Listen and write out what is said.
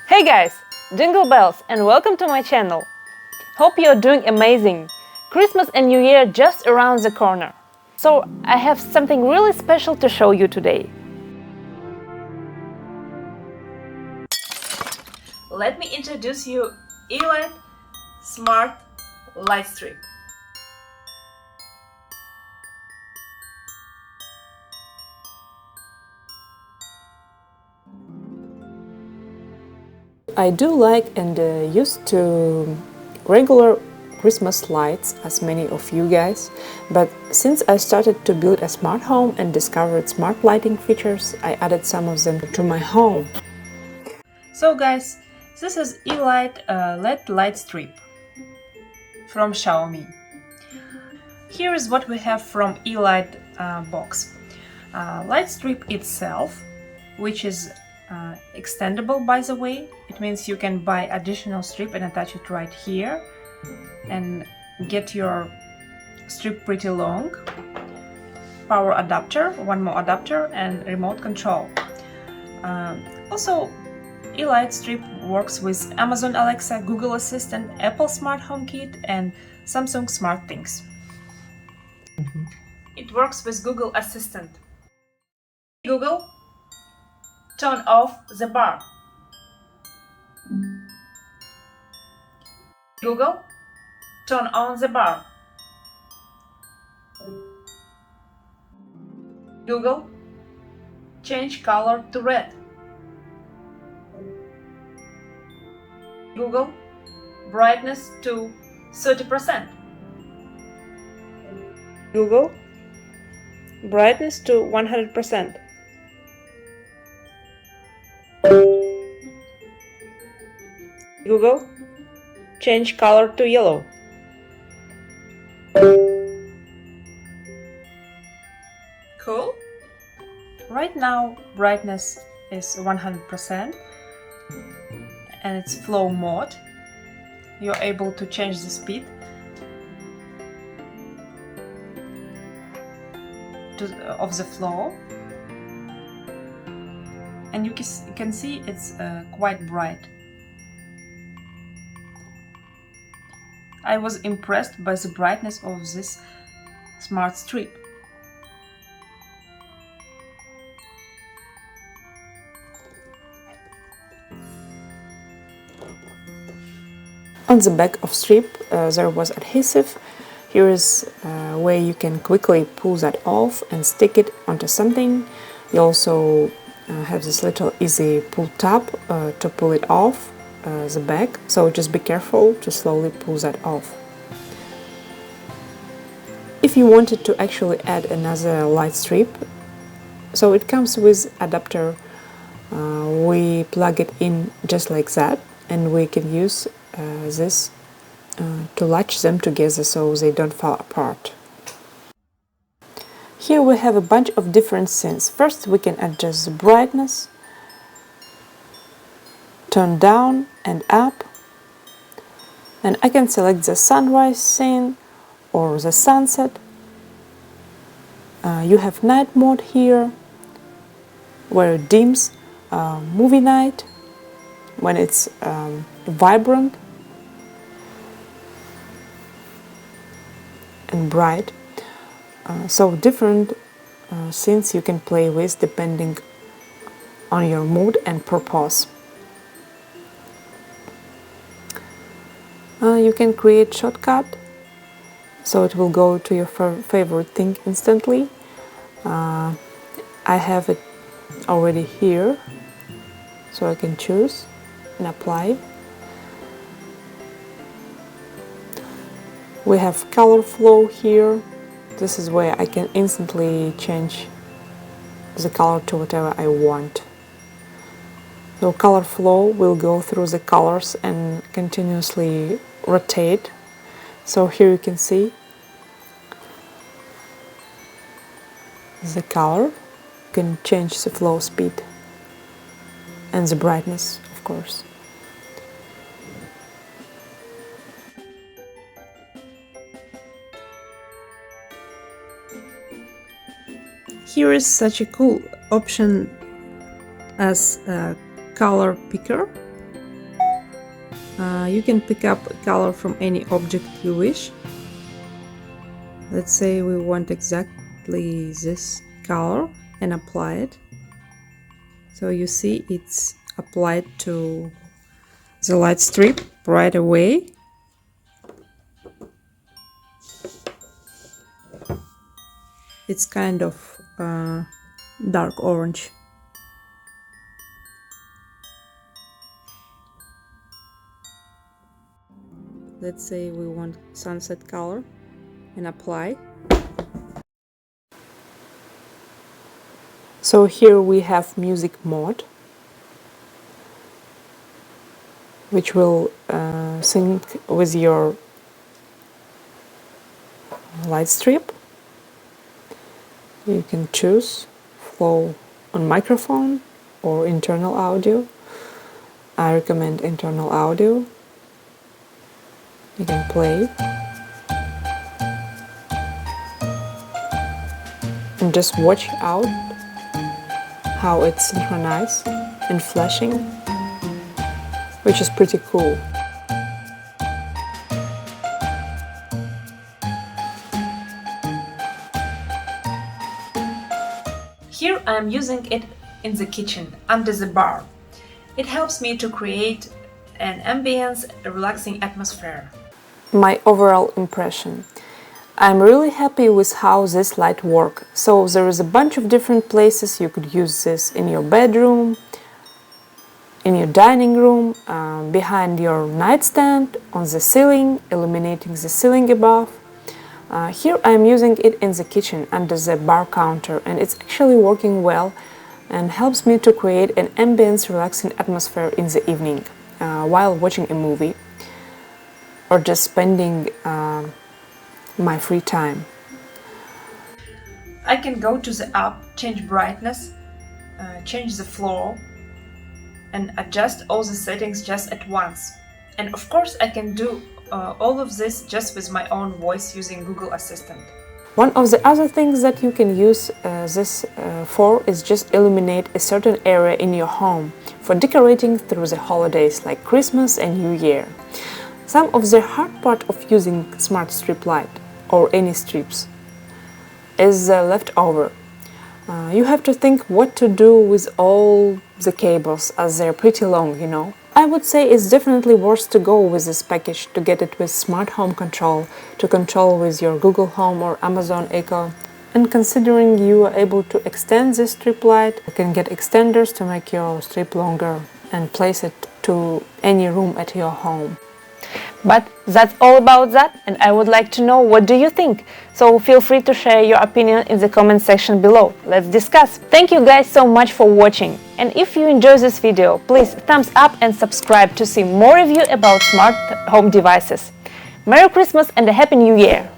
Hey guys, jingle bells and welcome to my channel. Hope you're doing amazing. Christmas and New Year just around the corner. So I have something really special to show you today. Let me introduce you Yeelight Smart Light Strip. I do like and used to regular Christmas lights as many of you guys, but since I started to build a smart home and discovered smart lighting features, I added some of them to my home. So guys, this is Yeelight LED Light Strip from Xiaomi. Here is what we have from Yeelight box. Light strip itself, which is extendable, by the way. It means you can buy additional strip and attach it right here and get your strip pretty long. Power adapter, one more adapter, and remote control. Also, Yeelight Strip works with Amazon Alexa, Google Assistant, Apple Smart Home Kit, and Samsung Smart Things. It works with Google Assistant. Google, turn off the bar. Google, turn on the bar. Google, change color to red. Google, brightness to 30%. Google, brightness to 100%. Google, change color to yellow. Cool? Right now, brightness is 100% and it's flow mode. You're able to change the speed of the flow, and you can see it's quite bright. I was impressed by the brightness of this smart strip. On the back of strip there was adhesive. Here is a way you can quickly pull that off and stick it onto something. You also have this little easy pull tab to pull it off the back, so just be careful to slowly pull that off. If you wanted to actually add another light strip, so it comes with adapter. We plug it in just like that, and we can use this to latch them together so they don't fall apart. Here we have a bunch of different scenes. First we can adjust the brightness, turn down and up, and I can select the sunrise scene or the sunset. You have night mode here, where it dims, movie night, when it's vibrant and bright. So different scenes you can play with depending on your mood and purpose. You can create shortcut, so it will go to your favorite thing instantly. I have it already here, so I can choose and apply. We have color flow here. This is where I can instantly change the color to whatever I want. So color flow will go through the colors and continuously rotate. So here you can see the color. You can change the flow speed and the brightness, of course. Here is such a cool option as a color picker. You can pick up a color from any object you wish. Let's say we want exactly this color and apply it. So you see it's applied to the light strip right away. It's kind of dark orange. Let's say we want sunset color and apply. So here we have music mode, which will sync with your light strip. You can choose flow on microphone or internal audio. I recommend internal audio. You can play and just watch out how it's synchronized and flashing, which is pretty cool. Here I am using it in the kitchen under the bar. It helps me to create an ambience, a relaxing atmosphere. My overall impression. I'm really happy with how this light works. So there is a bunch of different places you could use this: in your bedroom, in your dining room, behind your nightstand, on the ceiling, illuminating the ceiling above. Here I'm using it in the kitchen under the bar counter, and it's actually working well and helps me to create an ambience, relaxing atmosphere in the evening while watching a movie or just spending my free time. I can go to the app, change brightness, change the flow, and adjust all the settings just at once. And of course I can do all of this just with my own voice using Google Assistant. One of the other things that you can use this for is just illuminate a certain area in your home for decorating through the holidays like Christmas and New Year. Some of the hard part of using smart strip light or any strips is leftover. You have to think what to do with all the cables, as they're pretty long, you know. I would say it's definitely worth to go with this package to get it with smart home control, to control with your Google Home or Amazon Echo. And considering you are able to extend this strip light, you can get extenders to make your strip longer and place it to any room at your home. But that's all about that, and I would like to know, what do you think? So feel free to share your opinion in the comment section below. Let's discuss. Thank you guys so much for watching. And if you enjoyed this video, please thumbs up and subscribe to see more review about smart home devices. Merry Christmas and a Happy New Year!